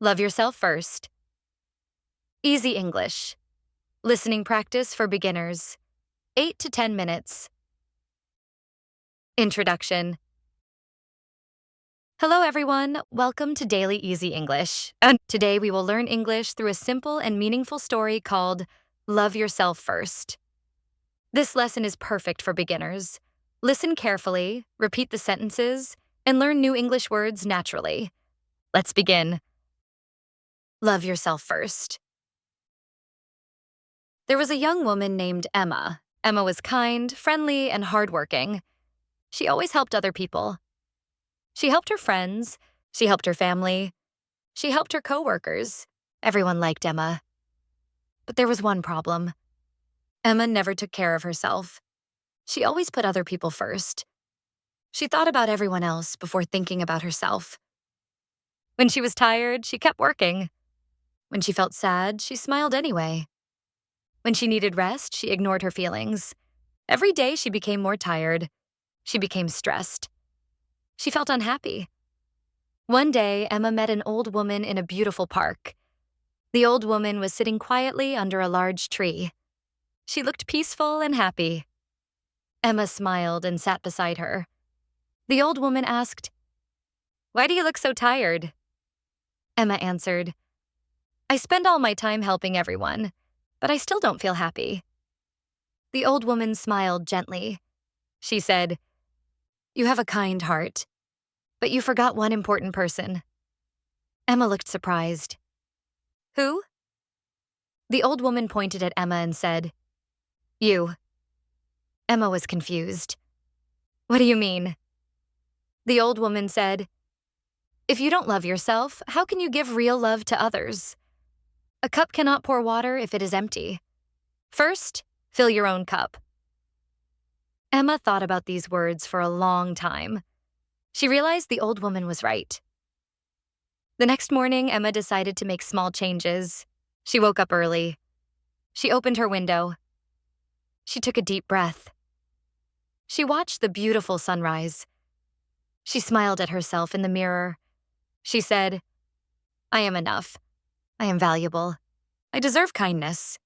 Love yourself first. Easy English. Listening practice for beginners. 8 to 10 minutes. Introduction. Hello, everyone. Welcome to Daily Easy English. And today we will learn English through a simple and meaningful story called Love Yourself First. This lesson is perfect for beginners. Listen carefully, repeat the sentences, and learn new English words naturally. Let's begin. Love yourself first. There was a young woman named Emma. Emma was kind, friendly, and hardworking. She always helped other people. She helped her friends. She helped her family. She helped her coworkers. Everyone liked Emma. But there was one problem. Emma never took care of herself. She always put other people first. She thought about everyone else before thinking about herself. When she was tired, she kept working. When she felt sad, she smiled anyway. When she needed rest, she ignored her feelings. Every day, she became more tired. She became stressed. She felt unhappy. One day, Emma met an old woman in a beautiful park. The old woman was sitting quietly under a large tree. She looked peaceful and happy. Emma smiled and sat beside her. The old woman asked, "Why do you look so tired?" Emma answered, "I spend all my time helping everyone, but I still don't feel happy." The old woman smiled gently. She said, "You have a kind heart, but you forgot one important person." Emma looked surprised. "Who?" The old woman pointed at Emma and said, "You." Emma was confused. "What do you mean?" The old woman said, "If you don't love yourself, how can you give real love to others? A cup cannot pour water if it is empty. First, fill your own cup." Emma thought about these words for a long time. She realized the old woman was right. The next morning, Emma decided to make small changes. She woke up early. She opened her window. She took a deep breath. She watched the beautiful sunrise. She smiled at herself in the mirror. She said, "I am enough. I am valuable. I deserve kindness."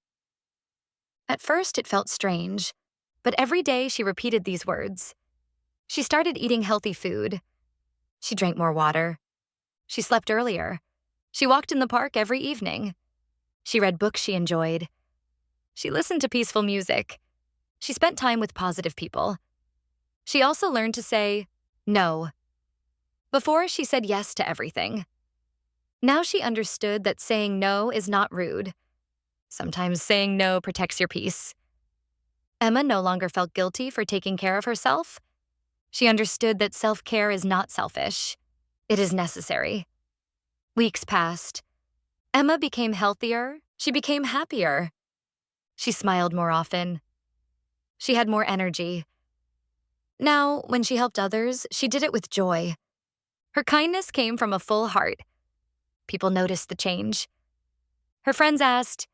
At first, it felt strange, but every day she repeated these words. She started eating healthy food. She drank more water. She slept earlier. She walked in the park every evening. She read books she enjoyed. She listened to peaceful music. She spent time with positive people. She also learned to say no. Before, she said yes to everything. Now she understood that saying no is not rude. Sometimes saying no protects your peace. Emma no longer felt guilty for taking care of herself. She understood that self-care is not selfish. It is necessary. Weeks passed. Emma became healthier. She became happier. She smiled more often. She had more energy. Now, when she helped others, she did it with joy. Her kindness came from a full heart. People noticed the change. Her friends asked,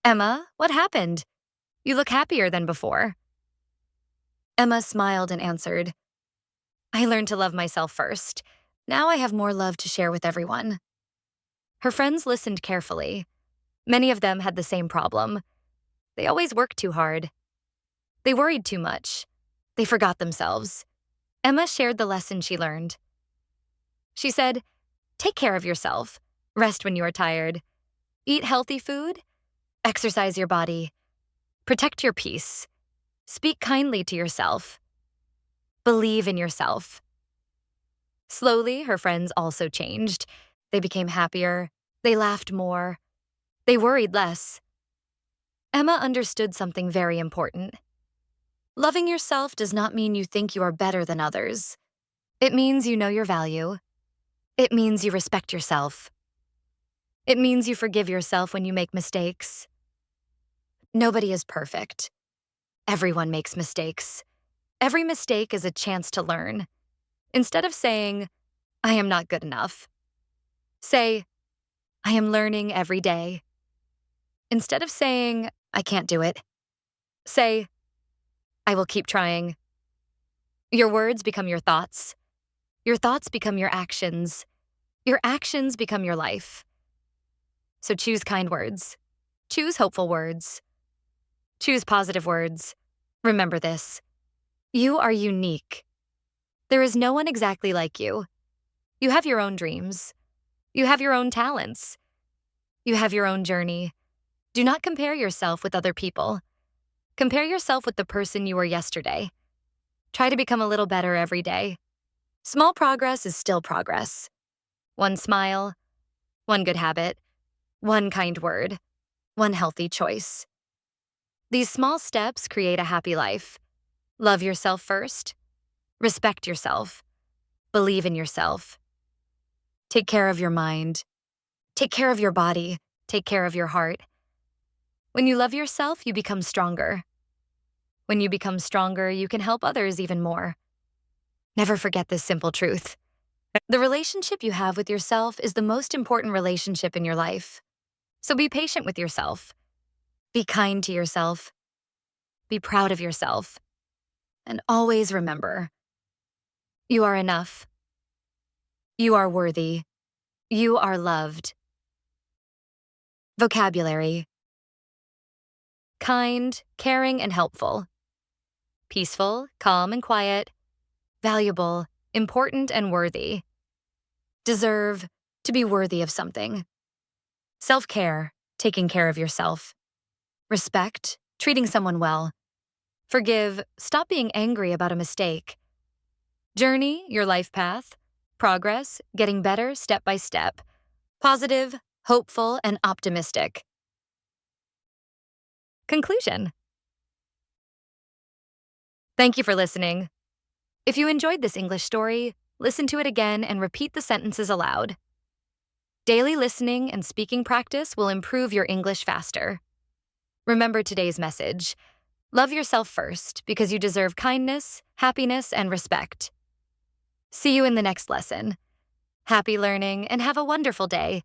"Emma, what happened? You look happier than before." Emma smiled and answered, "I learned to love myself first. Now I have more love to share with everyone." Her friends listened carefully. Many of them had the same problem. They always worked too hard. They worried too much. They forgot themselves. Emma shared the lesson she learned. She said, "Take care of yourself. Rest when you are tired. Eat healthy food. Exercise your body. Protect your peace. Speak kindly to yourself. Believe in yourself." Slowly, her friends also changed. They became happier. They laughed more. They worried less. Emma understood something very important. Loving yourself does not mean you think you are better than others. It means you know your value. It means you respect yourself. It means you forgive yourself when you make mistakes. Nobody is perfect. Everyone makes mistakes. Every mistake is a chance to learn. Instead of saying, "I am not good enough," say, "I am learning every day." Instead of saying, "I can't do it," say, "I will keep trying." Your words become your thoughts. Your thoughts become your actions. Your actions become your life. So choose kind words. Choose hopeful words. Choose positive words. Remember this. You are unique. There is no one exactly like you. You have your own dreams. You have your own talents. You have your own journey. Do not compare yourself with other people. Compare yourself with the person you were yesterday. Try to become a little better every day. Small progress is still progress. One smile, one good habit, one kind word, one healthy choice. These small steps create a happy life. Love yourself first. Respect yourself. Believe in yourself. Take care of your mind. Take care of your body. Take care of your heart. When you love yourself, you become stronger. When you become stronger, you can help others even more. Never forget this simple truth. The relationship you have with yourself is the most important relationship in your life. So be patient with yourself. Be kind to yourself. Be proud of yourself. And always remember, you are enough. You are worthy. You are loved. Vocabulary: kind, caring, and helpful. Peaceful, calm, and quiet. Valuable, important, and worthy. Deserve, to be worthy of something. Self-care, taking care of yourself. Respect, treating someone well. Forgive, stop being angry about a mistake. Journey, your life path. Progress, getting better step by step. Positive, hopeful, and optimistic. Conclusion. Thank you for listening. If you enjoyed this English story, listen to it again and repeat the sentences aloud. Daily listening and speaking practice will improve your English faster. Remember today's message. Love yourself first because you deserve kindness, happiness, and respect. See you in the next lesson. Happy learning and have a wonderful day.